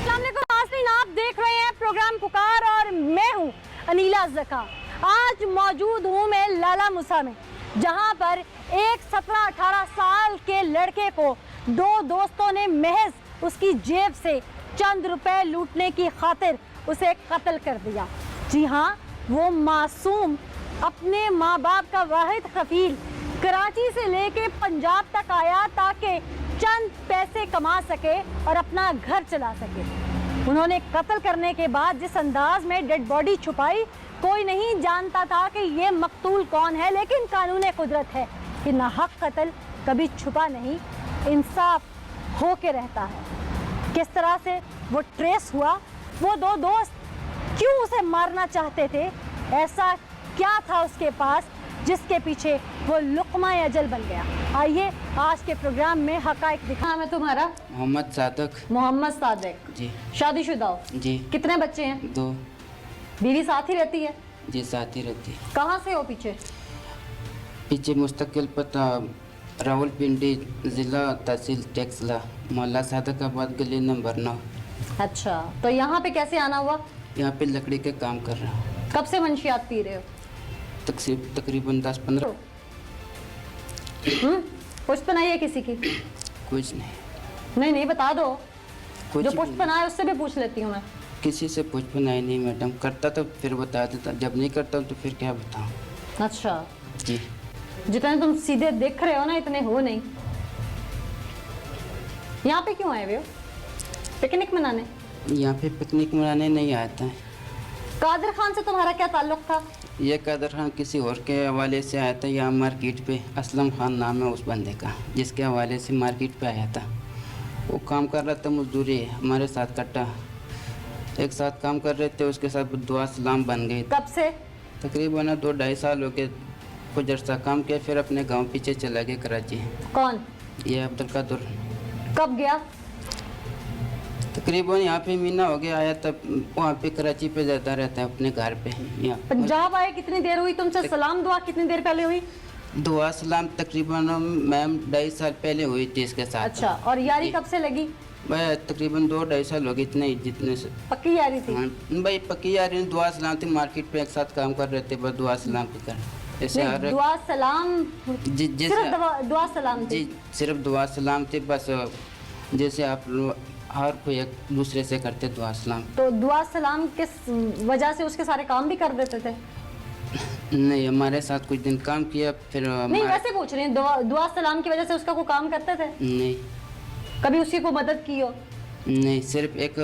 अस्सलाम वालेकुम नाज़रीन, आप देख रहे हैं प्रोग्राम पुकार और मैं हूं अनीला ज़का। आज मौजूद हूं मैं लाला मुसा में, जहां पर एक 17-18 साल के लड़के को दो दोस्तों ने महज उसकी जेब से चंद रुपए लूटने की खातिर उसे कत्ल कर दिया। जी हाँ, वो मासूम अपने माँ बाप का वाहिद खफील कराची से लेके पंजाब तक आया ताकि चंद पैसे कमा सके और अपना घर चला सके। उन्होंने कत्ल करने के बाद जिस अंदाज में डेड बॉडी छुपाई, कोई नहीं जानता था कि ये मकतूल कौन है, लेकिन कानून कुदरत है कि नाहक कत्ल कभी छुपा नहीं, इंसाफ हो के रहता है। किस तरह से वो ट्रेस हुआ, वो दो दोस्त क्यों उसे मारना चाहते थे, ऐसा क्या था उसके पास जिसके पीछे वो लुक़मा अजल बन गया। आइए आज के प्रोग्राम में हक़ाइक़ दिखा। है तुम्हारा? मोहम्मद सादक। मोहम्मद सादक जी। शादीशुदा हो? जी। कितने बच्चे हैं? 2। बीवी साथ ही रहती है? जी साथ ही रहती है। कहाँ से हो? पीछे मुस्तकिल पता रावलपिंडी, ज़िला तहसील टेक्सला, मोहल्ला सादकाबाद, गली नंबर 9। अच्छा, तो यहाँ पे कैसे आना हुआ? यहाँ पे लकड़ी के काम कर रहा हूँ। कब से मंशियात पी रहे हो? तकरीबन 10-15। पुश्त बनाई है किसी की? कुछ नहीं। नहीं बता दो। जो पुश्त नहीं। बनाए उससे भी पूछ लेती हूँ मैं। किसी से पूछ बनाई नहीं मैडम, करता तो फिर बता देता, जब नहीं करता तो फिर क्या बताऊँ। अच्छा जी। जितने तुम सीधे देख रहे हो ना, इतने हो नहीं। यहाँ पे क्यों आए हुए हो? पिकनिक मनाने? यहाँ पे पिकनिक मनाने नहीं आता है। कादर खान से तुम्हारा क्या ताल्लुक था? ये कादर खान किसी और के हवाले से आया था यहाँ मार्केट पे। असलम खान नाम है उस बंदे का, जिसके हवाले से मार्केट पे आया था। वो काम कर रहा था, मजदूरी हमारे साथ कट्टा, एक साथ काम कर रहे थे। उसके साथ दुआ सलाम बन गई। कब से? तकरीबन 2-2.5 साल हो गए। कुछ अर्सा काम किया, फिर अपने गांव पीछे चला गया कराची। कौन? ये अब्दुल कादर। कब गया? तकरीबन यहाँ पे महीना हो गया आया, तब वहाँ पे कराची पे जाता रहता है अपने घर पे। यहाँ पंजाब आए कितनी देर हुई तुमसे? सलाम दुआ कितनी देर पहले हुई? दुआ सलाम तकरीबन मैम 2.5 साल पहले हुई थी इसके साथ। अच्छा, और यारी कब से लगी? भाई तकरीबन 2-2.5 साल हो गए, इतने जितने से। पक्की यारी थी? हाँ भाई पक्की यारी। दुआ सलाम थी, मार्केट पे एक साथ काम कर रहे थे, बस दुआ सलाम की कर ऐसे हर दुआ सलाम जी, सिर्फ दुआ सलाम थी? जी सिर्फ दुआ सलाम थी बस, जैसे आप हर कोई एक दूसरे से करते दुआ सलाम। तो दुआ सलाम किस वजह से उसके सारे काम भी कर देते थे? नहीं, हमारे साथ कुछ दिन काम किया, फिर नहीं वैसे पूछ रही हूँ, दुआ सलाम की वजह से उसका कोई काम करते थे? नहीं। कभी उसकी कोई मदद की हो? नहीं, सिर्फ एक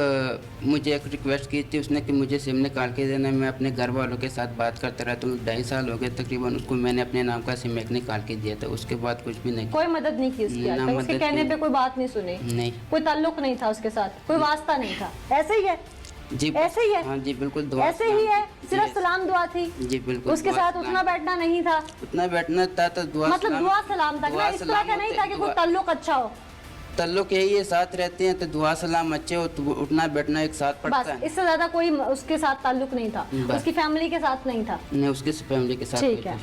मुझे एक रिक्वेस्ट की थी उसने कि मुझे सिम निकाल के देना। मैं अपने घर वालों के साथ बात करता रहा, तो 2.5 साल हो गए तकरीबन, उसको मैंने अपने नाम का सिम एक निकाल के दिया था। उसके बाद कुछ भी नहीं। कोई मदद नहीं की उसकी? आज तक उसके कहने पे कोई बात नहीं सुनी? नहीं। कोई ताल्लुक नहीं था उसके साथ? कोई वास्ता नहीं था? ऐसे ही है? जी ऐसे ही है? हाँ जी बिल्कुल, दुआ ऐसे ही है, सिर्फ सलाम दुआ थी? जी बिल्कुल। उसके साथ उठना बैठना नहीं था? उतना बैठना था तो दुआ मतलब दुआ सलाम तक ना, इस तरह का नहीं था कि कोई ताल्लुक अच्छा हो? ताल्लुक यही है, साथ रहते हैं तो दुआ सलाम अच्छे हो तो उठना बैठना एक साथ पड़ता है। इससे ज्यादा कोई उसके साथ ताल्लुक नहीं था? उसकी फैमिली के साथ नहीं था? नहीं, उसकी फैमिली के साथ। ठीक है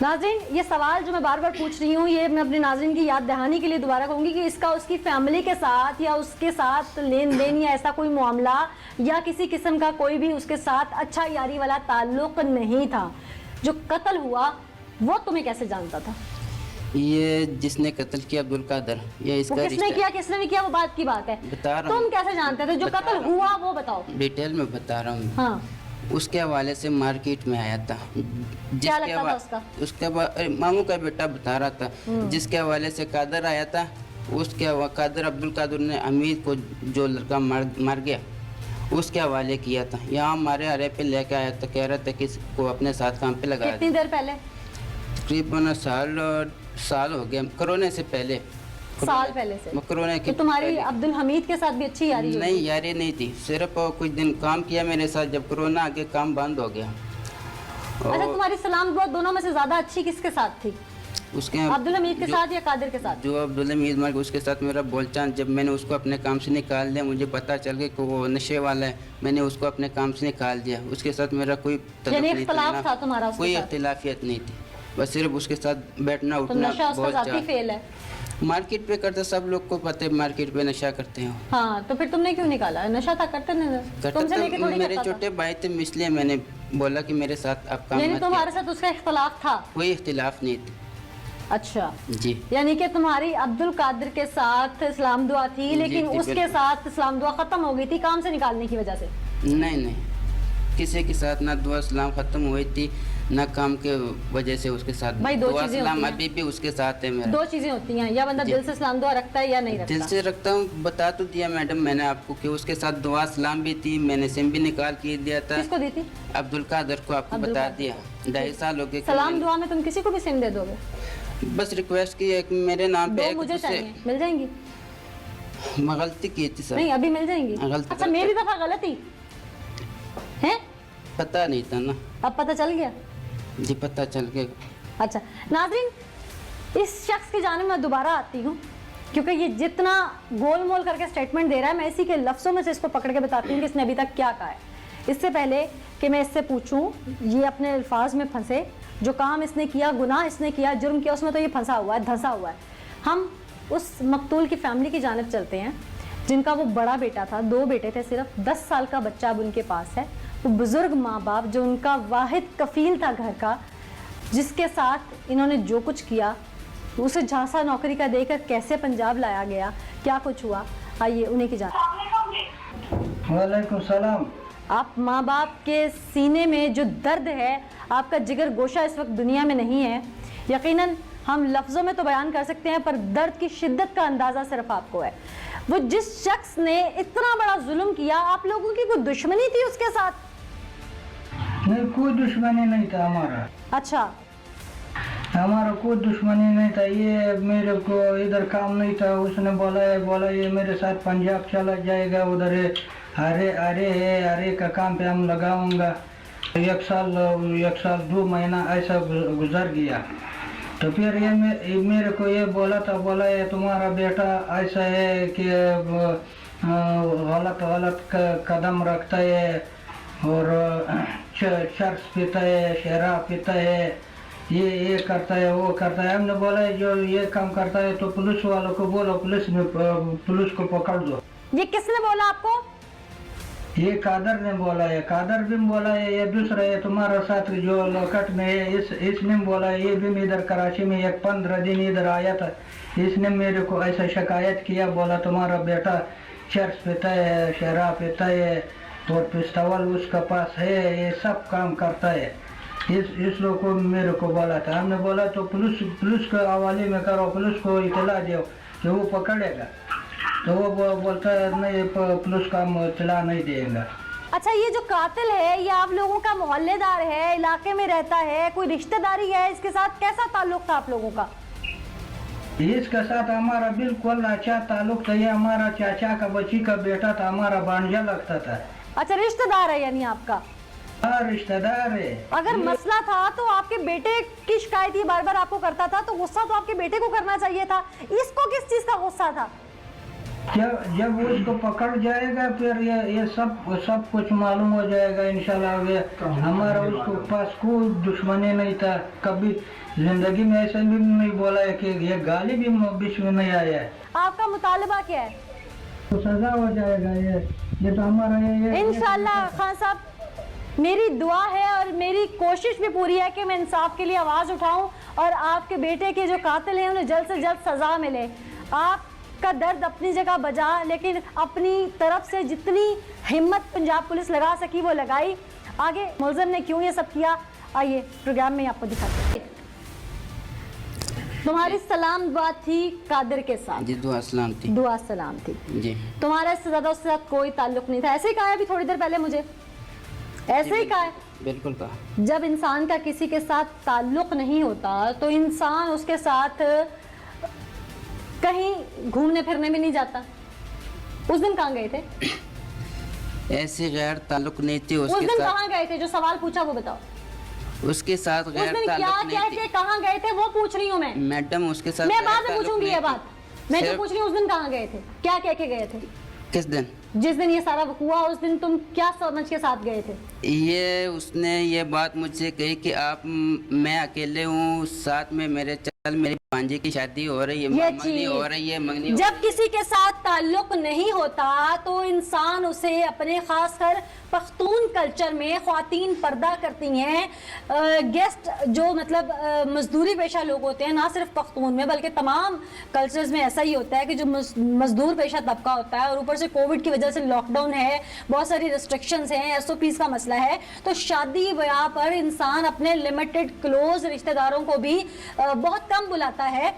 नाज़रीन, ये सवाल जो मैं बार बार पूछ रही हूँ, ये मैं अपने नाज़रीन की याद दहानी के लिए दोबारा कहूँगी कि इसका उसकी फैमिली के साथ या उसके साथ लेन देन या ऐसा कोई मामला या किसी किस्म का कोई भी उसके साथ अच्छा यारी वाला ताल्लुक नहीं था। जो कत्ल हुआ वो तुम्हें कैसे जानता था? ये जिसने कत्ल किया अब्दुल कादर, ये इसका किसने किया, किसने नहीं किया वो बात की बात है। बता रहा हूँ। तुम कैसे जानते थे? जो कत्ल हुआ वो बताओ। डिटेल में बता रहा हूँ। हाँ। उसके हवाले से मार्केट में आया था। क्या लगता था उसका? उसके मामू का बेटा बता रहा था, जिसके हवाले से कादर आया था। उसके कादर अब्दुल कादर ने अमीर को, जो लड़का मार गया, उसके हवाले किया था। यहाँ हमारे हरे पे लेके आया था, कह रहा था कि इसको अपने साथ काम पे लगा। कितनी देर पहले? तकरीबन साल हो गया, कोरोना से पहले। साल पहले से? कोरोना के। तो तुम्हारी अब्दुल हमीद के साथ भी अच्छी यारी? नहीं, यारी नहीं थी, सिर्फ कुछ दिन काम किया मेरे साथ, जब कोरोना आके काम बंद हो गया। अच्छा, तुम्हारी सलाम दुआ दोनों में से ज्यादा अच्छी किसके साथ थी? उसके अब्दुल हमीद के साथ या कादिर के साथ? जो अब्दुल हमीद मार, उसके साथ मेरा बोलचाल, जब मैंने उसको अपने काम से निकाल दिया, मुझे पता चल गया कि वो नशे वाला है, मैंने उसको अपने काम से निकाल दिया। उसके साथ मेरा कोई इख्तिलाफ था तुम्हारा? कोई इख्तिलाफियत नहीं थी, बस सिर्फ उसके साथ बैठना उठना। नशा उसका ज़ाती फेल है? मार्केट पे करते, सब लोग को पता है मार्केट पे नशा करते हैं। हाँ, तो फिर तुमने क्यों निकाला? नशा था, करते करता तुमसे लेके था, थोड़ी मेरे करता था। छोटे भाई थे, इसलिए मैंने बोला कि मेरे साथ आप काम यानी मत तुम्हारे कीजिए। साथ उसका इख्तलाफ था? कोई इख्तिलाफ नहीं था अच्छा, जी। यानी कि तुम्हारी अब्दुल कादिर के साथ इस्लाम दुआ थी, लेकिन जी, उसके बिल्कुल। साथ इस्लाम दुआ खत्म हो गई थी काम से निकालने की वजह से। नहीं, किसी के साथ ना दुआ सलाम खत्म हुई थी, ना काम के वजह से उसके साथ। भाई, दो दुआ चीजें सलाम होती हैं। अभी भी उसके साथ है मेरा। दो चीजें होती हैं, या बंदा जी। दिल से इस्लाम दुआ रखता है या नहीं रखता। दिल से रखता हूँ, बता तो दिया मैडम मैंने आपको कि उसके साथ दुआ सलाम भी थी, मैंने सिम भी निकाल के दिया था। किसको दी थी? अब्दुल कादर को, आपको अब्दुल बता कादर। दिया। 2.5 साल हो गए कि सलाम मैंने दुआ में तुम किसी को भी सिम दे दोगे? बस रिक्वेस्ट की है कि मेरे नाम पे दो एक मुझे दूसरे- चाहिए, मिल जाएंगी? मैं गलती की थी सर। नहीं, अभी मिल जाएंगी। गलती अच्छा, करते। मेरी दफा गलती है? पता नहीं था ना अब पता चल गया? जी, पता चल गया। अच्छा नाज़रीन, इस शख्स की जाने मैं दोबारा आती हूँ, क्योंकि ये जितना गोल मोल करके स्टेटमेंट दे रहा है, मैं इसी के लफ्ज़ों में से इसको पकड़ के बताती हूँ कि इसने अभी तक क्या कहा है। इससे पहले कि मैं इससे पूछूं, ये अपने अल्फाज में फंसे, जो काम इसने किया, गुनाह इसने किया, जुर्म किया, उसमें तो ये फंसा हुआ है, धंसा हुआ है। हम उस मकतूल की फैमिली की जानिब चलते हैं, जिनका वो बड़ा बेटा था, 2 बेटे थे, सिर्फ 10 साल का बच्चा अब उनके पास है। वो बुज़ुर्ग माँ बाप, जो उनका वाहिद कफ़ील था घर का, जिसके साथ इन्होंने जो कुछ किया, उसे झांसा नौकरी का देकर कैसे पंजाब लाया गया, क्या कुछ हुआ, आइए उन्हीं की जान। वालेकुम सलाम। आप माँ बाप के सीने में जो दर्द है, आपका जिगर गोशा इस वक्त दुनिया में नहीं है। यकीनन हम लफ्ज़ों में तो बयान कर सकते हैं, पर दर्द की शिद्दत का अंदाज़ा सिर्फ आपको है। वो जिस शख्स ने इतना बड़ा जुल्म किया, आप लोगों की कोई दुश्मनी थी उसके साथ? नहीं, कोई दुश्मनी नहीं था हमारा। अच्छा, हमारा कोई दुश्मनी नहीं था। ये मेरे को इधर काम नहीं था, उसने बोला ये मेरे साथ पंजाब चला जाएगा, उधर अरे का काम पे हम लगाऊंगा। 1 साल 2 महीना ऐसा गुजर गया। तो फिर ये मेरे को ये बोला ये तुम्हारा बेटा ऐसा है कि गलत कदम रखता है और चर्च पीता है, शराब पीता है, ये करता है, वो करता है। हमने बोला जो ये काम करता है तो पुलिस वालों को बोलो, पुलिस को पकड़ दो। ये किसने बोला आपको? ये कादर ने बोला है, कादर भी बोला है, ये दूसरा है तुम्हारा साथ जो लोकट में है, इसने बोला है। ये भी इधर कराची में 15 दिन इधर आया था, इसने मेरे को ऐसा शिकायत किया, बोला तुम्हारा बेटा चर्च पीता है, शराब पीता है और पिस्तौल उसका पास है, ये सब काम करता है। इस लोग को मेरे को बोला था। हमने बोला तो पुलिस के हवाले में करो, पुलिस को इतला दो कि वो पकड़ेगा। तो वो बोलता है नहीं, पुलिस का इतला नहीं देगा। अच्छा, ये जो कातिल है, ये आप लोगों का मोहल्लेदार है, इलाके में रहता है, कोई रिश्तेदारी है इसके साथ? कैसा ताल्लुक था आप लोगों का? इसके साथ हमारा बिल्कुल अच्छा ताल्लुक था। ये हमारा चाचा का बच्ची का बेटा था, हमारा भांजा लगता था। अच्छा, रिश्तेदार है यानी आपका? हाँ, रिश्तेदार है। अगर मसला था तो आपके बेटे की शिकायत ये बार बार आपको करता था, तो गुस्सा तो आपके बेटे को करना चाहिए था। इसको किस चीज का गुस्सा था? जब उसको पकड़ जाएगा फिर ये सब कुछ मालूम हो जाएगा इंशाल्लाह। ये हमारा उसको पास कोई दुश्मनी नहीं था, कभी जिंदगी में ऐसा भी नहीं बोला है कि ये गाली भी बीच में नहीं आया है। आपका मुतालबा क्या है? तो सजा हो जाएगा। ये तो हमारा ये इंशाल्लाह खान साहब, मेरी दुआ है और मेरी कोशिश भी पूरी है कि मैं इंसाफ के लिए आवाज़ उठाऊं और आपके बेटे के जो कातिल हैं उन्हें जल्द से जल्द सज़ा मिले। आपका दर्द अपनी जगह बजा, लेकिन अपनी तरफ से जितनी हिम्मत पंजाब पुलिस लगा सकी वो लगाई। आगे मुलज़िम ने क्यों ये सब किया, आइए प्रोग्राम में आपको दिखाते हैं। तुम्हारी सलाम दुआ थी कादिर के साथ? जी, दुआ सलाम थी। दुआ सलाम थी जी। तुम्हारा इससे ज़्यादा उसके साथ कोई ताल्लुक नहीं था? ऐसे ही कहा है अभी थोड़ी देर पहले मुझे, ऐसे ही कहा है। बिल्कुल कहा। जब इंसान का किसी के साथ ताल्लुक नहीं होता तो इंसान उसके साथ कहीं घूमने फिरने भी नहीं जाता। उस दिन कहाँ गए थे? ऐसे गैर ताल्लुक नहीं थी उस उसके दिन साथ। कहाँ गए थे? जो सवाल पूछा वो बताओ। उसके साथ उस गैर दिन क्या ताल्लुक क्या नहीं के थी कहाँ गए थे वो पूछ रही हूँ मैं। मैडम, उसके साथ मैं गैर बाद में ताल्लुक पूछूंगी नहीं ये थी। बात। मैं जो सिर्फ- पूछ रही हूँ उस दिन कहाँ गए थे, क्या कह के गए थे? किस दिन? जिस दिन ये सारा हुआ उस दिन तुम क्या समझ के साथ गए थे? ये उसने ये बात मुझसे कही कि आप मैं अकेले हूँ, साथ में मेरे चल मेरी भांजे की शादी हो रही है, ये मंगनी चीज। हो रही है, मंगनी हो जब किसी के साथ ताल्लुक नहीं होता तो इंसान उसे अपने, खासकर पख्तून कल्चर में ख्वातीन पर्दा करती हैं, गेस्ट जो मतलब मजदूरी पेशा लोग होते हैं, ना सिर्फ पख्तून में बल्कि तमाम कल्चर्स में ऐसा ही होता है कि जो मजदूर पेशा तबका होता है और ऊपर से कोविड की वजह से लॉकडाउन है, बहुत सारी रिस्ट्रिक्शंस हैं, SOPs का मसला है, तो शादी ब्याह पर इंसान अपने लिमिटेड क्लोज रिश्तेदारों को भी बहुत कम बुलाता है।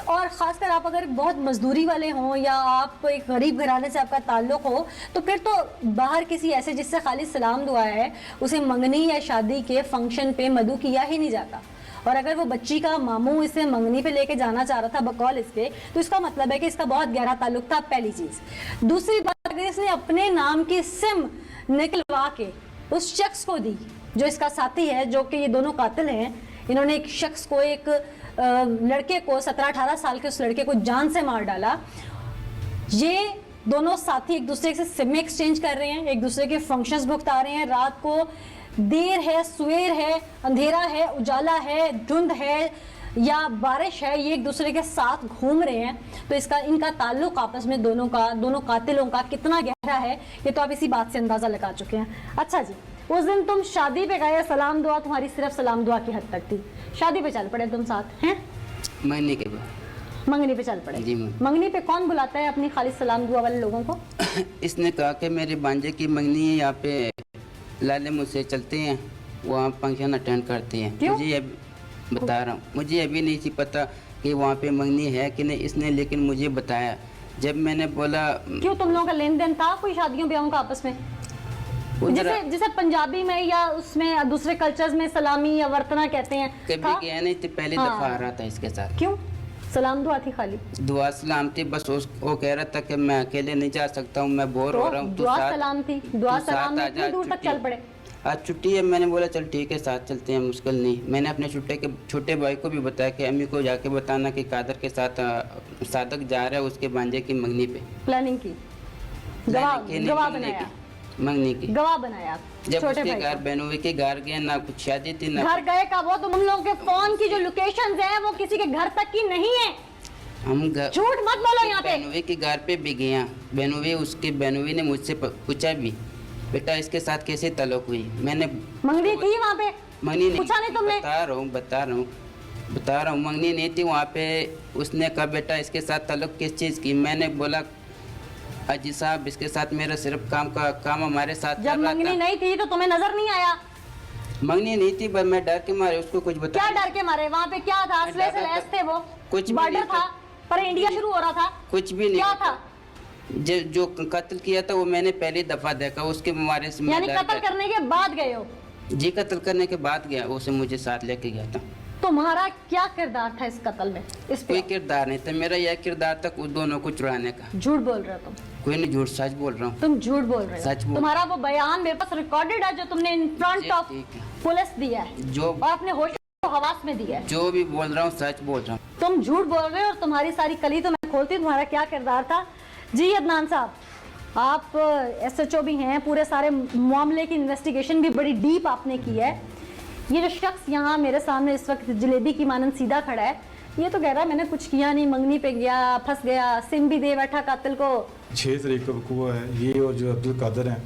और ख़ासकर आप अगर बहुत मजदूरी वाले हों या आप एक गरीब घराने से आपका ताल्लुक़ हो तो फिर तो बाहर किसी ऐसे जिससे खाली सलाम दुआ है उसे मंगनी या शादी के फंक्शन पे मदऊ किया ही नहीं जाता। और अगर वो बच्ची का मामू इसे मंगनी पे लेके जाना चाह रहा था बकौल इसके, तो इसका मतलब है कि इसका बहुत गहरा ताल्लुक था, पहली चीज़। दूसरी बात, अगर इसने अपने नाम की सिम निकलवा के उस शख्स को दी जो इसका साथी है, जो कि ये दोनों कातिल हैं, इन्होंने एक शख्स को, एक लड़के को, 17-18 साल के उस लड़के को जान से मार डाला। ये दोनों साथी एक दूसरे से सिम एक्सचेंज कर रहे हैं, एक दूसरे के फंक्शंस भुगता रहे हैं, रात को देर है, सवेर है, अंधेरा है, उजाला है, धुंध है या बारिश है, ये एक दूसरे के साथ घूम रहे हैं। तो इनका ताल्लुक आपस में दोनों कातिलों का कितना गहरा है ये तो आप इसी बात से अंदाजा लगा चुके हैं। अच्छा जी, उस दिन तुम शादी पे गए, सलाम दुआ तुम्हारी सिर्फ सलाम दुआ की हद तक थी, शादी पे चल पड़े तुम साथ हैं? महीने के बाद मंगनी पे चल पड़े जी। मंगनी पे कौन बुलाता है अपनी खाली सलाम दुआ वाले लोगों को? इसने कहा कि मेरे भांजे की मंगनी है, यहाँ पे लाले मुझसे चलते हैं, वहाँ फंक्शन अटेंड करते हैं। क्यों? मुझे अब बता रहा हूँ, मुझे अभी नहीं थी पता कि वहाँ पे मंगनी है कि नहीं, इसने लेकिन मुझे बताया। जब मैंने बोला क्यों, तुम लोगों का लेन देन था कोई शादियों ब्याहों का आपस में? जैसे पंजाबी में या उसमें दूसरे कल्चर्स में सलामी या वर्तना कहते हैं, कभी गया नहीं, तो पहली दफा आ रहा था इसके साथ। क्यों? सलाम दुआ थी खाली? दुआ सलाम थी बस। वो कह रहा था कि मैं अकेले नहीं जा सकता हूँ, मैं बोर हो रहा हूँ। दुआ सलाम थी, दुआ सलाम में इतनी दूर तक चल पड़े। आज छुट्टी है, मैंने बोला चल ठीक है साथ चलते हैं, मुश्किल नहीं। मैंने अपने छोटे भाई को भी बताया कि अम्मी को जाके बताना कि कादर के साथ सादक जा रहा है उसके भांजे की मंगनी पे। प्लानिंग की, गवाह बनाया, मंगनी की गवाह बनाया। जब छोटे उसके भाई घर बहनों के घर गए, ना कुछ शादी थी ना घर गए का वो, तो हम लोगों के फोन की जो लोकेशंस हैं वो किसी के घर तक की नहीं है। हम झूठ मत बोलो यहाँ पे। बहनोई के घर पे भी गया, बहनोई ने मुझसे पूछा भी, बेटा इसके साथ कैसे तलाक हुई? मैंने मंगनी थी वहाँ पे? मंगनी नहीं, पूछा नहीं तुमने? बता रहा हूँ मंगनी नहीं थी वहाँ पे। उसने कहा बेटा इसके साथ तलाक किस चीज़ की? मैंने बोला अजी साहब इसके साथ मेरा सिर्फ काम हमारे साथ जब मंगनी नहीं थी तो तुम्हें नजर नहीं आया? मंगनी नहीं थी पर मैं डर के मारे उसको कुछ बता। क्या डर के मारे? वहाँ पे क्या था? असले से लैस थे वो? कुछ बॉर्डर था पर इंडिया शुरू हो रहा था? कुछ भी नहीं। क्या था? जो कत्ल किया था वो मैंने पहली दफा देखा, उसके मारे से यानी कत्ल करने के बाद गए हो? जी, कत्ल करने के बाद गया, उसे मुझे साथ लेके गया था। तुम्हारा क्या किरदार था इस कत्ल में? इस पे कोई किरदार नहीं था मेरा, यह किरदार था उस दोनों को चुराने का। झूठ बोल रहे हो तुम? कोई नहीं झूठ, सच बोल रहा हूँ। तुम झूठ बोल रहे हो? सच बोल। तुम्हारा वो बयान मेरे पास रिकॉर्डेड है जो तुमने इन फ्रंट ऑफ पुलिस दिया है, जो और अपने होश हवास में दिया है। जो भी बोल रहा हूँ सच बोल रहा हूँ। तुम झूठ बोल रहे हो और तुम्हारी सारी कली तो मैं खोलती हूँ, तुम्हारा क्या किरदार था। जी अदनान साहब, आप SHO भी हैं, पूरे सारे मामले की इन्वेस्टिगेशन भी बड़ी डीप आपने की है। ये जो शख्स यहाँ मेरे सामने इस वक्त जलेबी की मानन सीधा खड़ा है, ये तो कह रहा है मैंने कुछ किया नहीं, मंगनी पे गया, फंस गया, सिम भी दे बैठा कातिल को। 6 तारीख को वकूआ है। ये और जो अब्दुल कादर हैं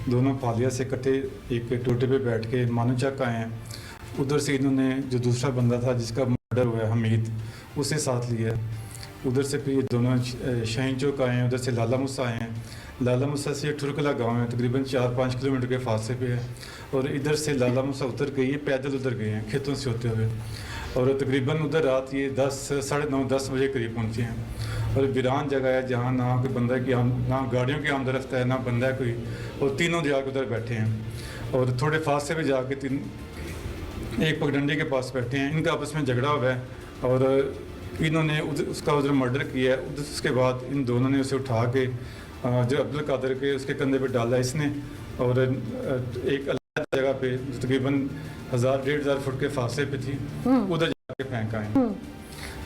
दोनों फालिया से इकट्ठे एक टोटे पे बैठ के मानूचक आए हैं। उधर से इन्होंने जो दूसरा बंदा था जिसका मर्डर हुआ है हमीद, उसे साथ लिया। उधर से फिर ये दोनों शाहीन चौक आए हैं, उधर से लाला मुसा आए हैं। लाला मुसा से ठुरकला गांव है, तकरीबन 4-5 किलोमीटर के फासले पे है। और इधर से लाला मुसा उतर गई है, पैदल उधर गए हैं खेतों से होते हुए। और तकरीबन उधर रात ये 9:30-10 बजे करीब पहुँचे हैं। और वीरान जगह है जहाँ ना कोई बंदा की ना गाड़ियों की आमदरफ्त है, ना बंदा है कोई, और तीनों जाके उधर बैठे हैं। और थोड़े फासले पे जाके एक पगडंडी के पास बैठे हैं। इनका आपस में झगड़ा हुआ है और इन्होंने उसका उधर मर्डर किया है। उसके बाद इन दोनों ने उसे उठा के जो अब्दुल कादर के उसके कंधे पे डाला इसने, और एक अलग जगह पे तकरीबन 1000-1500 फुट के फासले पे थी, उधर जाके फेंका है।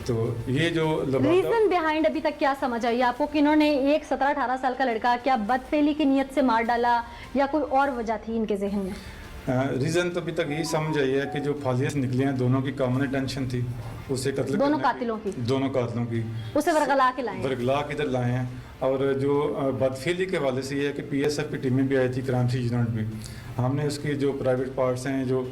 तो ये जो रीजन बिहाइंड अभी तक क्या समझ आई आपको कि इन्होंने एक 17-18 साल का लड़का क्या बदफेली की नीयत से मार डाला या कोई और वजह थी इनके जहन में? रीज़न तो अभी तक यही समझ आई है कि जो फालिया से निकले हैं दोनों की कॉमन टेंशन थी उसे कत्ल दोनों करने कातिलों की? दोनों कातिलों की उसे वरगला के लाए हैं। वर्गला के इधर लाए हैं। और जो बदफीली के हवाले से ये है कि पीएसएफ की टीमें भी आई थी, कराची यूनिट भी। हमने उसकी जो प्राइवेट पार्ट्स हैं, जो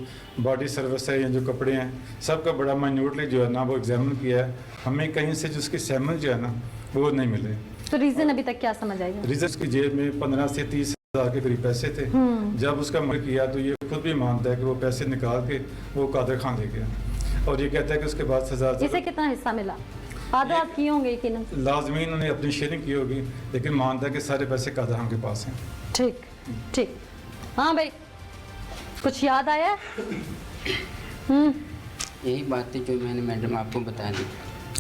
बॉडी सर्विस है या जो कपड़े हैं, सबका बड़ा माइन्यूटली जो है ना वो एग्जामिन किया है। हमें कहीं से जो उसके सैम्पल जो है ना वो नहीं मिले। तो रीजन अभी तक क्या समझ आएगा? रिजल्ट की जेब में 15 से 30 हज़ार के करीब पैसे थे। जब उसका मर्डर किया तो ये खुद भी मानता है कि वो पैसे निकाल के वो कादर खान ले गया, और ये कहता है कि उसके बाद सजा इसे कितना हिस्सा मिला? आधा आप किए होंगे यकीनन। लाजमी उन्होंने अपनी शेयरिंग की होगी, लेकिन मानता है कि सारे पैसे कादर खान के पास हैं। ठीक ठीक। हाँ भाई, कुछ याद आया? यही बातें जो मैंने मैडम आपको बता दी,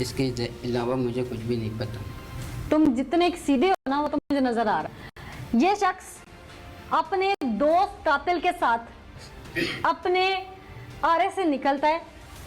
इसके अलावा मुझे कुछ भी नहीं पता। तुम जितने सीधे हो ना वो तो मुझे नजर आ रहा है। ये शख्स अपने दोस्त कातिल के साथ अपने आरे से निकलता है,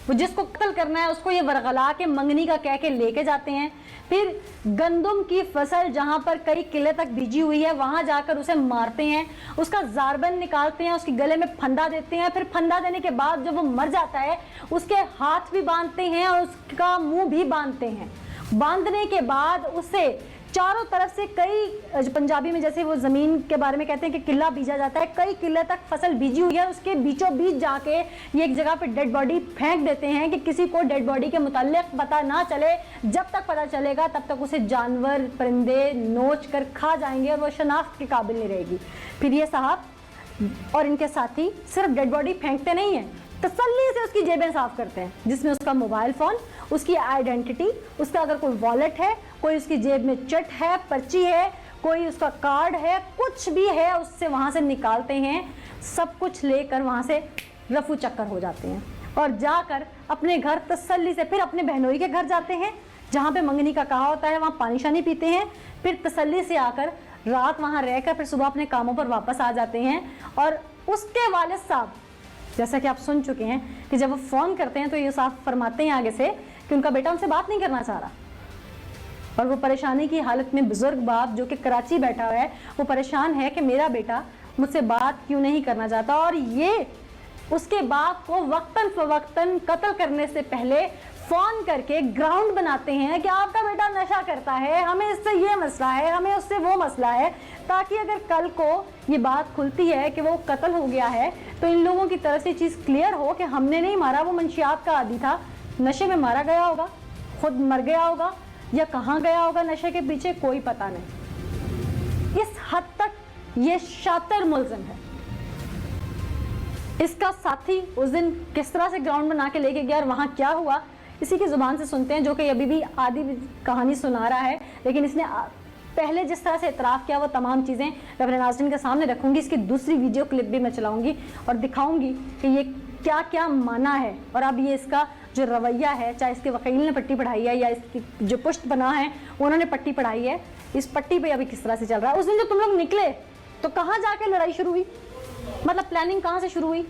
वो जिसको कत्ल करना है उसको ये वरगला के मंगनी का कह के लेके जाते हैं। फिर गंदम की फसल जहां पर कई किले तक बीजी हुई है वहां जाकर उसे मारते हैं, उसका ज़ारबन निकालते हैं, उसके गले में फंदा देते हैं। फिर फंदा देने के बाद जब वो मर जाता है उसके हाथ भी बांधते हैं और उसका मुंह भी बांधते हैं। बांधने के बाद उसे चारों तरफ से कई, पंजाबी में जैसे वो ज़मीन के बारे में कहते हैं कि किला बीजा जाता है, कई किले तक फसल बीजी हुई है, उसके बीचों बीच जाके ये एक जगह पे डेड बॉडी फेंक देते हैं कि किसी को डेड बॉडी के मुताल्लिक पता ना चले। जब तक पता चलेगा तब तक उसे जानवर परिंदे नोच कर खा जाएंगे और वो शनाख्त के काबिल नहीं रहेगी। फिर ये साहब और इनके साथी सिर्फ डेड बॉडी फेंकते नहीं हैं, तसल्ली से उसकी जेबें साफ करते हैं, जिसमें उसका मोबाइल फ़ोन, उसकी आइडेंटिटी, उसका अगर कोई वॉलेट है, कोई उसकी जेब में चिट है, पर्ची है, कोई उसका कार्ड है, कुछ भी है उससे वहाँ से निकालते हैं। सब कुछ लेकर वहाँ से रफू चक्कर हो जाते हैं और जाकर अपने घर तसल्ली से, फिर अपने बहनोई के घर जाते हैं जहाँ पे मंगनी का कहा होता है, वहाँ पानी शानी पीते हैं, फिर तसल्ली से आकर रात वहाँ रहकर फिर सुबह अपने कामों पर वापस आ जाते हैं। और उसके वालिद साहब, जैसा कि आप सुन चुके हैं कि जब वो फ़ोन करते हैं तो ये साफ फरमाते हैं आगे से कि उनका बेटा उनसे बात नहीं करना चाह रहा, और वो परेशानी की हालत में बुजुर्ग बाप जो कि कराची बैठा हुआ है वो परेशान है कि मेरा बेटा मुझसे बात क्यों नहीं करना चाहता। और ये उसके बाप को वक्तन फवक्तन कत्ल करने से पहले फ़ोन करके ग्राउंड बनाते हैं कि आपका बेटा नशा करता है, हमें इससे ये मसला है, हमें उससे वो मसला है, ताकि अगर कल को ये बात खुलती है कि वो कत्ल हो गया है तो इन लोगों की तरफ से चीज़ क्लियर हो कि हमने नहीं मारा, वो मंशियात का आदी था, नशे में मारा गया होगा, खुद मर गया होगा या कहाँ गया होगा नशे के पीछे, कोई पता नहीं। इस हद तक ये शातिर मुल्ज़िम है। इसका साथी उस दिन किस तरह से ग्राउंड बना के लेके गया और वहाँ क्या हुआ, इसी की ज़ुबान से सुनते हैं, जो कि अभी भी आधी कहानी सुना रहा है, लेकिन इसने पहले जिस तरह से इतराफ़ किया वो तमाम चीज़ें मैं अपने नाज़रीन के सामने रखूँगी। इसकी दूसरी वीडियो क्लिप भी मैं चलाऊँगी और दिखाऊँगी कि ये क्या क्या माना है। और अब ये इसका जो रवैया है, चाहे इसके वकील ने पट्टी पढ़ाई है या इसकी जो पुश्त बना है उन्होंने पट्टी पढ़ाई है, इस पट्टी पे अभी किस तरह से चल रहा है। उस दिन जब तुम लोग निकले तो कहाँ जाके लड़ाई शुरू हुई, मतलब प्लानिंग कहाँ से शुरू हुई?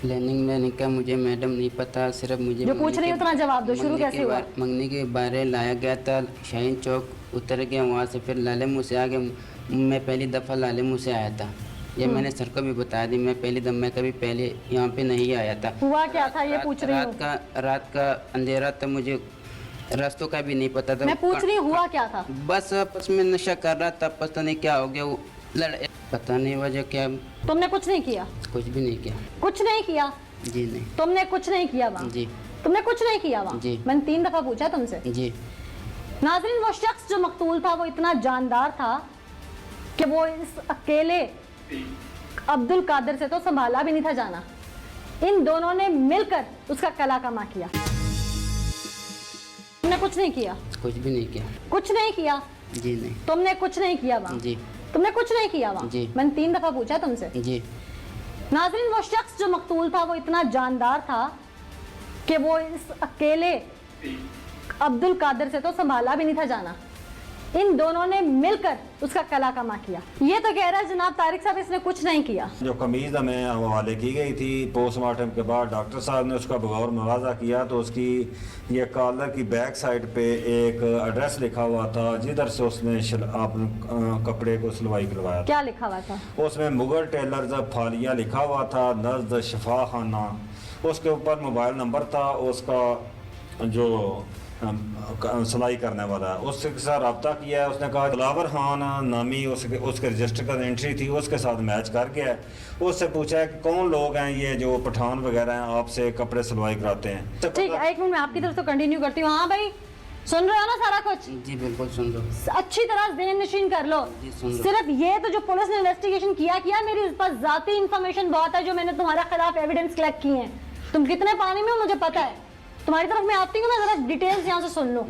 प्लानिंग लेने का मुझे मैडम नहीं पता, सिर्फ मुझे जो पूछ रही हो उतना जवाब दो। शुरू कैसे हुआ? मंगनी के बारे लाया गया था, शाहीन चौक उतर गया, वहाँ से फिर लाले मुँह से आगे। मैं पहली दफ़ा लाले मुँह से आया था, ये मैंने सर को भी बता दी। मैं पहली दफ़ा, मैं कभी पहले यहाँ पे नहीं आया था। हुआ क्या था ये पूछ रही हूँ। रात का अंधेरा था, मुझे रास्तों का भी नहीं पता था। मैं पूछ रही हूँ हुआ क्या था? बस आपस में नशा कर रहा था, पता नहीं क्या हो गया, वो लड़े, पता नहीं वजह क्या। तुमने कुछ नहीं किया? कुछ भी नहीं किया। कुछ नहीं किया? जी नहीं। तुमने कुछ नहीं किया वहाँ? जी। तुमने कुछ नहीं किया वहाँ? जी। मैंने 3 दफ़ा पूछा तुमसे। जी। नाज़रीन, वो शख्स जो मकतूल था वो इतना जानदार था कि वो इस अकेले अब्दुल कादिर से तो संभाला भी नहीं था जाना। इन दोनों ने मिलकर उसका कला कमा किया। तुमने कुछ नहीं किया? कुछ भी नहीं किया। कुछ नहीं किया? जी नहीं। तुमने कुछ नहीं किया वहाँ? जी। तुमने कुछ नहीं किया वहाँ? जी। मैंने 3 दफ़ा पूछा तुमसे। जी। नाज़रीन, वो शख्स जो मकतूल था वो इतना जानदार था कि वो इस अकेले अब्दुल कादिर से तो संभाला भी नहीं था जाना। इन दोनों ने मिलकर उसका कला कमा किया। ये तो कह रहा है जनाब तारिक साहब इसने कुछ नहीं किया। जो कमीज़ हमें हवाले की गई थी, पोस्टमार्टम के बाद डॉक्टर साहब ने उसका बगौर मुआवजा किया तो उसकी ये कॉलर की बैक साइड पे एक एड्रेस लिखा हुआ था, जिधर से उसने कपड़े को सिलवाई करवाया। क्या लिखा हुआ था उसमें? मुगल टेलर्स फालिया लिखा हुआ था, नज़द शफा खाना। उसके ऊपर मोबाइल नंबर था, उसका जो सिलाई करने वाला है उसके साथ रब्ता किया है। उसने कहा दिलावर खान नामी उसके रजिस्टर का एंट्री थी, उसके साथ मैच कर गया है। उससे पूछा है कि कौन लोग हैं ये जो पठान वगैरह हैं आपसे कपड़े सिलवाई कराते हैं। ठीक है, एक मिनट मैं आपकी तरफ से कंटिन्यू करती हूँ। हाँ भाई, सुन रहे हो ना सारा कुछ? जी बिल्कुल सुन लो। अच्छी तरह ज़हन नशीन कर लो। जी, सुन लो। सिर्फ ये तो जो पुलिस ने इन्वेस्टिगेशन किया, मेरी उस पर जाती इंफॉर्मेशन बहुत है जो मैंने तुम्हारे खिलाफ एविडेंस कलेक्ट किए हैं। तुम कितने पानी में हो मुझे पता है। तुम्हारी तरफ मैं आती हूँ ना, जरा डिटेल्स यहाँ से सुन लो,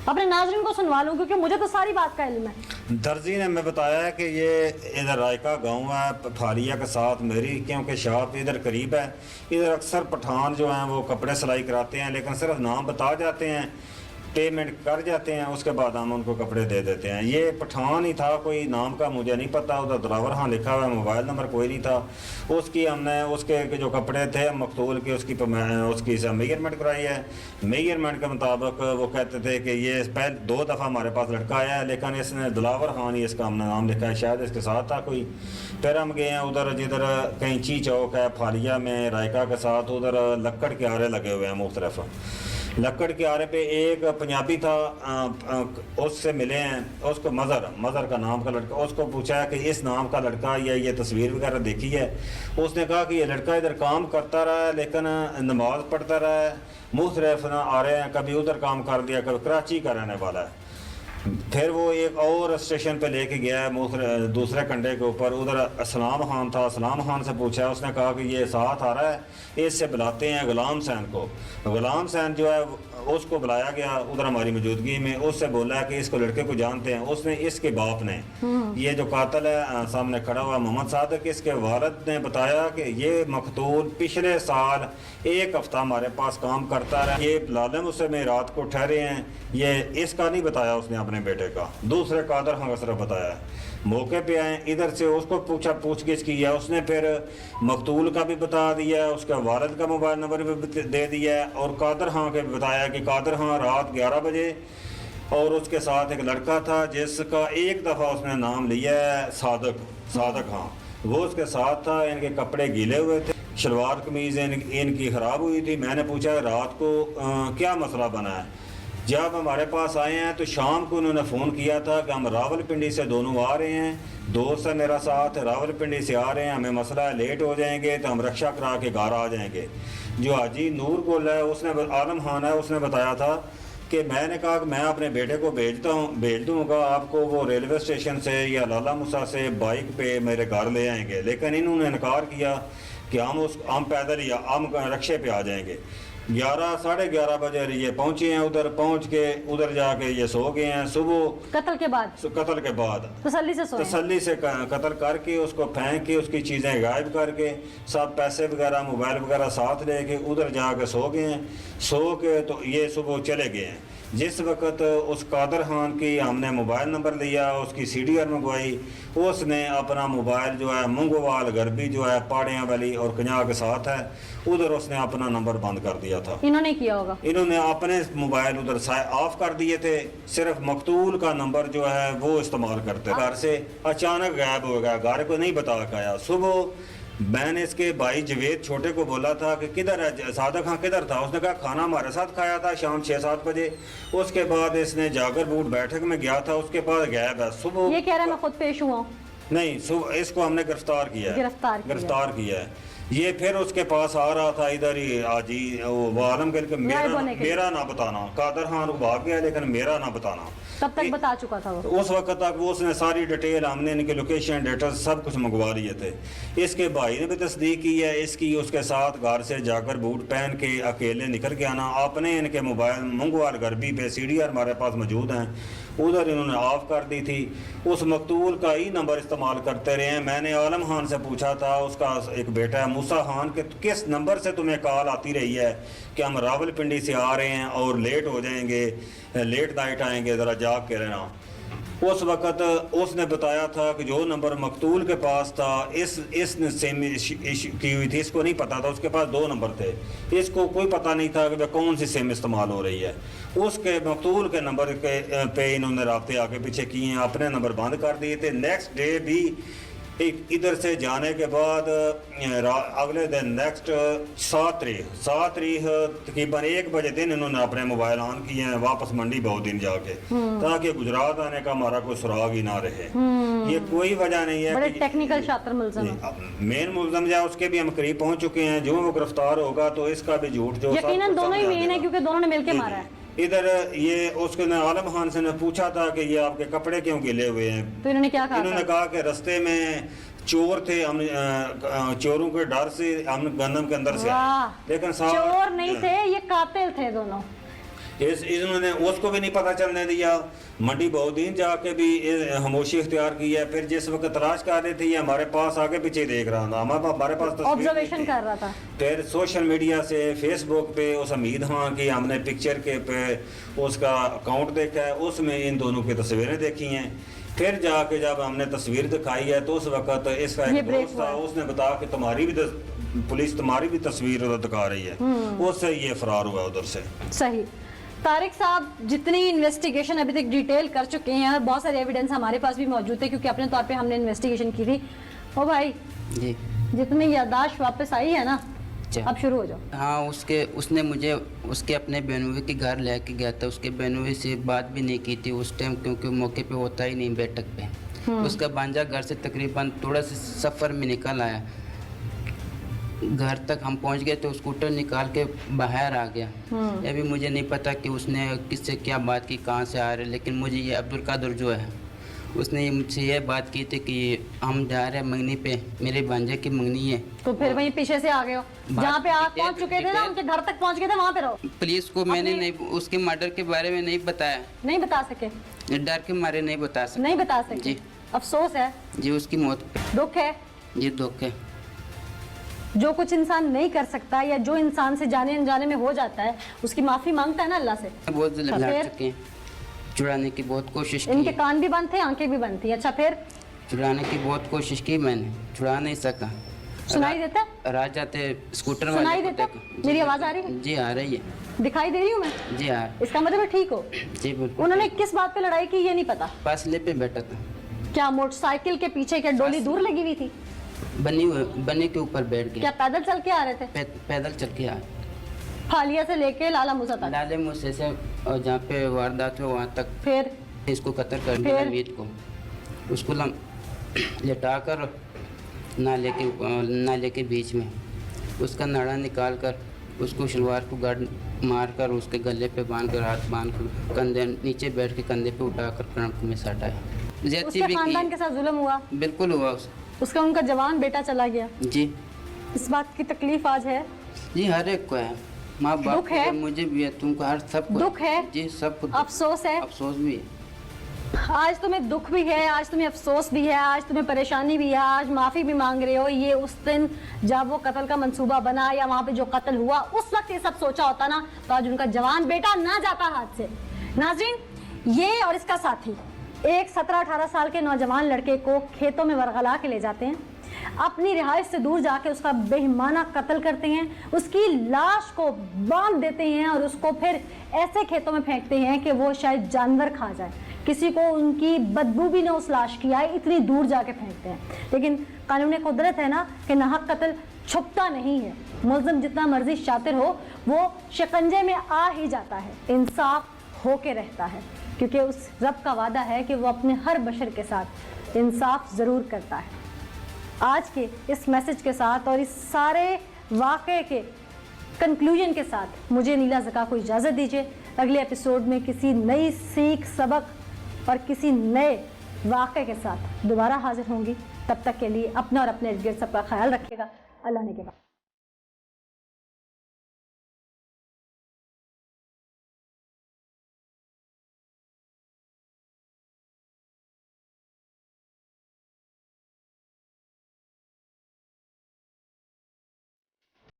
अपने नाज़रीन को सुनवा लूँ, क्योंकि मुझे तो सारी बात का इल्म है। दर्जी ने हमें बताया है कि ये इधर रायका गांव है फारिया के साथ मेरी, क्योंकि शॉप इधर करीब है। इधर अक्सर पठान जो हैं वो कपड़े सिलाई कराते हैं, लेकिन सिर्फ नाम बता जाते हैं, पेमेंट कर जाते हैं, उसके बाद हम उनको कपड़े दे देते हैं। ये पठान ही था, कोई नाम का मुझे नहीं पता। उधर ड्राइवर हाँ लिखा हुआ है, मोबाइल नंबर कोई नहीं था। उसकी हमने उसके जो कपड़े थे मकतूल के उसकी मेजरमेंट कराई है। मेजरमेंट के मुताबिक वो कहते थे कि ये पहले 2 दफ़ा हमारे पास लड़का आया है, लेकिन इसने दिलावर खान ही इसका हमने नाम लिखा है, शायद इसके साथ था कोई। फिर हम गए हैं उधर जिधर कैंची चौक है फालिया में रायका के साथ, उधर लक्कड़ के आरे लगे हुए हैं मुख्तलिफ। लक्कड़ के आरे पे एक पंजाबी था, उससे मिले हैं, उसको मज़र का नाम का लड़का। उसको पूछा है कि इस नाम का लड़का या ये तस्वीर वगैरह देखी है? उसने कहा कि ये लड़का इधर काम करता रहा है, लेकिन नमाज पढ़ता रहा है, मुख्तलिफ आ रहे हैं, कभी उधर काम कर दिया, कभी कराची का रहने वाला है। फिर वो एक और स्टेशन पे लेके गया है दूसरे कंडे के ऊपर, उधर असलाम खान था। असलाम खान से पूछा, उसने कहा कि ये साथ आ रहा है, इससे बुलाते हैं गुलाम सैन को। गुलाम सैन जो है उसको बुलाया गया उधर हमारी मौजूदगी में। उससे बोला है कि इसको लड़के को जानते हैं। उसने इसके बाप ने, ये जो कातिल है सामने खड़ा हुआ मोहम्मद सादिक, इसके वालिद ने बताया कि ये मकतूल पिछले साल 1 हफ्ता हमारे पास काम करता रहा। ये लालिम उससे में रात को ठहरे हैं। ये इसका नहीं बताया उसने अपने बेटे का, दूसरे कादर हाँ सिर्फ बताया। मौके पे आए, इधर से उसको पूछगिछ की है। उसने फिर मकतूल का भी बता दिया, उसका वालिद का मोबाइल नंबर भी दे दिया है, और कादर हाँ के बताया कि कादर हाँ रात 11 बजे और उसके साथ एक लड़का था जिसका एक दफ़ा उसने नाम लिया है सादक हाँ, वो उसके साथ था। इनके कपड़े गीले हुए थे, शलवार कमीज़ इनकी ख़राब हुई थी। मैंने पूछा रात को क्या मसला बना है? जब हमारे पास आए हैं तो शाम को उन्होंने फ़ोन किया था कि हम रावलपिंडी से दोनों आ रहे हैं, दोस्त है मेरा साथ, रावलपिंडी से आ रहे हैं, हमें मसला है, लेट हो जाएंगे तो हम रक्षा करा के घर आ जाएंगे। जो हाजी नूर गोल है उसने, आलम खान है, उसने बताया था कि मैंने कहा कि मैं अपने बेटे को भेज दूँगा आपको, वो रेलवे स्टेशन से या लाला मूसा से बाइक पे मेरे घर ले आएंगे। लेकिन इन्होंने इनकार किया कि हम पैदल या हम रक्षे पे आ जाएंगे। 11 साढ़े 11 बजे ये पहुंचे हैं, उधर पहुंच के उधर जाके ये सो गए हैं। सुबह कत्ल के बाद तसल्ली से कत्ल करके उसको फेंक के उसकी चीज़ें गायब करके सब पैसे वगैरह मोबाइल वगैरह साथ लेके उधर जाके सो गए हैं। सो के तो ये सुबह चले गए हैं। जिस वक्त उस कादर खान की हमने मोबाइल नंबर लिया, उसकी CDR मंगवाई, उसने अपना मोबाइल जो है मुंगोवाल गरबी जो है पाड़ियाँ वाली और कन्या के साथ है, उधर उसने अपना नंबर बंद कर दिया था। इन्होंने किया होगा, इन्होंने अपने मोबाइल उधर ऑफ कर दिए थे, सिर्फ मकतूल का नंबर जो है वो इस्तेमाल करते। घर से अचानक गायब हो गया, घर को नहीं बता पाया। सुबह मैंने इसके भाई जवेद छोटे को बोला था कि किधर है सादक खां, किधर था? उसने कहा खाना हमारे साथ खाया था शाम 6-7 बजे। उसके बाद इसने जाकर बूट बैठक में गया था, उसके बाद गायब है। सुबह ये कह रहा है मैं खुद पेश हुआ, नहीं सुबह इसको हमने गिरफ्तार किया है। ये फिर उसके पास आ रहा था इधर ही आजी वो आलम के मेरा ना बताना, कादर खान को भाग गया लेकिन मेरा ना बताना, तब तक बता चुका था वो। उस वक्त तक वो उसने सारी डिटेल, हमने इनके लोकेशन डेटा सब कुछ मंगवा लिए थे। इसके भाई ने भी तस्दीक की है इसकी, उसके साथ घर से जाकर बूट पहन के अकेले निकल के आना। आपने इनके मोबाइल मंगवार गरबी पे CDR हमारे पास मौजूद हैं, उधर इन्होंने ऑफ कर दी थी। उस मकतूल का ही नंबर इस्तेमाल करते रहे हैं। मैंने आलम खान से पूछा था, उसका एक बेटा है मूसा खान, के किस नंबर से तुम्हें कॉल आती रही है कि हम रावलपिंडी से आ रहे हैं और लेट हो जाएंगे, लेट नाइट आएंगे, ज़रा जाग के रहना। उस वक़्त उसने बताया था कि जो नंबर मकतूल के पास था इसने सिम की हुई थी, इसको नहीं पता था। उसके पास 2 नंबर थे, इसको कोई पता नहीं था कि वह कौन सी सिम इस्तेमाल हो रही है। उसके मकतूल के नंबर पे इन्होंने राब्ते आगे पीछे किए हैं, अपने नंबर बंद कर दिए थे। नेक्स्ट डे भी इधर से जाने के बाद अगले दिन नेक्स्ट 7 तारीख तकरीबन 1 बजे दिन इन्होंने अपने मोबाइल ऑन किए हैं वापस मंडी बहुत दिन जाके, ताकि गुजरात आने का हमारा कोई सुराग ही ना रहे। ये कोई वजह नहीं है। बड़े टेक्निकल शातिर मुल्ज़िम हैं। मेन मुल्ज़िम जो है उसके भी हम करीब पहुंच चुके हैं, जो वो गिरफ्तार होगा तो इसका भी झूठ जो यकीनन दोनों ही मेन है, क्योंकि दोनों ने मिलके मारा है। इधर ये उसके ने आलम खान से ने पूछा था कि ये आपके कपड़े क्यों गिले हुए हैं, तो इन्होंने क्या कहा? इन्होंने कहा कि रास्ते में चोर थे, हम चोरों के डर से हम गंदम के अंदर से आए। लेकिन चोर नहीं थे, ये कातिल थे दोनों। इन्होंने उसको भी नहीं पता चलने दिया। मंडी बहुत दिन जाके भी खामोशी इख्तियार की है। फिर जिस वक्त तलाश कर रहे थे ये हमारे पास आगे पीछे देख रहा था, हमारे पास ऑब्जर्वेशन कर रहा था। फिर सोशल मीडिया से फेसबुक पे उस हमीद खान की हमने पिक्चर के पे उसका अकाउंट देखा है, उसमें इन दोनों की तस्वीरें देखी हैं। फिर जाके जब हमने तस्वीर दिखाई है तो उस वक्त इसका एक दोस्त था, उसने बताया कि तुम्हारी भी पुलिस तुम्हारी भी तस्वीर दिखा रही है, उससे ये फरार हुआ उधर से। सही। तारिक साहब जितनी इन्वेस्टिगेशन अभी तक डिटेल कर चुके हैं और बहुत सारे एविडेंस हमारे पास भी मौजूद है, क्योंकि अपने तौर पे हमने इन्वेस्टिगेशन की थी। ओ भाई जी, जितनी याददाश्त वापस आई है ना, अब शुरू हो जाओ। हाँ, उसने मुझे उसके अपने बहनोई के घर लेके गया था। उसके बहनोई से बात भी नहीं की थी उस टाइम, क्योंकि मौके पे होता ही नहीं बैठक पे। उसका भांजा घर से तकरीबन थोड़ा सा सफ़र में निकल आया, घर तक हम पहुंच गए तो स्कूटर निकाल के बाहर आ गया। ये भी मुझे नहीं पता कि उसने किससे क्या बात की, कहाँ से आ रहे, लेकिन मुझे ये अब्दुल कादर जो है उसने मुझसे ये बात की थी कि हम जा रहे हैं मंगनी पे, मेरे भांजे की मंगनी है। तो फिर वहीं पीछे से आ गए हो, जहाँ पे आप पहुँच चुके थे ना, उनके घर तक पहुँच गए थे, वहाँ पे रहो। पुलिस को मैंने नहीं उसके मर्डर के बारे में नहीं बताया, नहीं बता सके, डर के मारे नहीं बता सके। नहीं बता सके जी, अफसोस है जी, उसकी मौत पे दुख है। जी दुख है। जो कुछ इंसान नहीं कर सकता या जो इंसान से जाने अनजाने में हो जाता है उसकी माफ़ी मांगता है ना अल्लाह से। बहुत लड़ चुके हैं, छुड़ाने की बहुत कोशिश की। इनके कान भी बंद थे, आंखें भी बंद थी। अच्छा, फिर छुड़ाने की बहुत कोशिश की मैंने, छुड़ा नहीं सका। सुनाई देता? रात जाते स्कूटर वाले सुनाई को देता? देखा। मेरी आवाज़ आ रही है? जी आ रही है, दिखाई दे रही हूँ मैं? जी आ रही। इसका मतलब ठीक हो? जी बिल्कुल। उन्होंने किस बात पे लड़ाई की ये नहीं पता? फासले पे बैठा था। क्या मोटरसाइकिल के पीछे क्या डोली दूर लगी हुई थी? बनी के ऊपर बैठ गया। क्या पैदल चल के आ रहे थे? पैदल चल के आए, फालिया से लेके लाला मूसा तक। लाले मूसे से और जहाँ पे वारदात हुआ वहाँ तक। फिर इसको कत्ल कर दिया हमीद को, उसको लेटा कर नाले के बीच में उसका नाड़ा निकाल कर उसको शलवार को गाड़ मार कर उसके गले पे बांध कर, हाथ बांध कर, कंधे नीचे बैठ के कंधे पे उठाकर कणक में सटाया। उसके खानदान के साथ जुल्म हुआ? बिल्कुल हुआ। उसका उनका जवान बेटा चला गया। जी, इस बात की तकलीफ आज है? जी हर एक को है, माँ बाप को है, मुझे भी है, तुमको, हर सबको दुख है। जी सबको अफसोस है? अफसोस भी है। आज तुम्हें दुख भी है, आज तुम्हें अफसोस भी है, आज तुम्हें परेशानी भी है, आज माफ़ी भी मांग रहे हो। ये उस दिन जब वो कत्ल का मंसूबा बना या वहाँ पे जो कत्ल हुआ उस वक्त ये सब सोचा होता ना, तो आज उनका जवान बेटा ना जाता हाथ से। नाज़रीन, ये और इसका साथी एक 17-18 साल के नौजवान लड़के को खेतों में वरगला के ले जाते हैं, अपनी रिहाइश से दूर जाके उसका बेईमाना कत्ल करते हैं, उसकी लाश को बांध देते हैं और उसको फिर ऐसे खेतों में फेंकते हैं कि वो शायद जानवर खा जाए, किसी को उनकी बदबू भी ना उस लाश की आए, इतनी दूर जाके फेंकते हैं। लेकिन कानून कुदरत है ना कि नाहक कत्ल छुपता नहीं है। मुल्ज़िम जितना मर्जी शातिर हो वो शिकंजे में आ ही जाता है, इंसाफ होके रहता है, क्योंकि उस रब का वादा है कि वो अपने हर बशर के साथ इंसाफ ज़रूर करता है। आज के इस मैसेज के साथ और इस सारे वाक़े के कंक्लूजन के साथ मुझे नीला ज़का को इजाज़त दीजिए। अगले एपिसोड में किसी नई सीख, सबक और किसी नए वाक़े के साथ दोबारा हाजिर होंगी। तब तक के लिए अपना और अपने इर्द गिर्द सबका ख्याल रखिएगा। अल्लाह ने के बाद।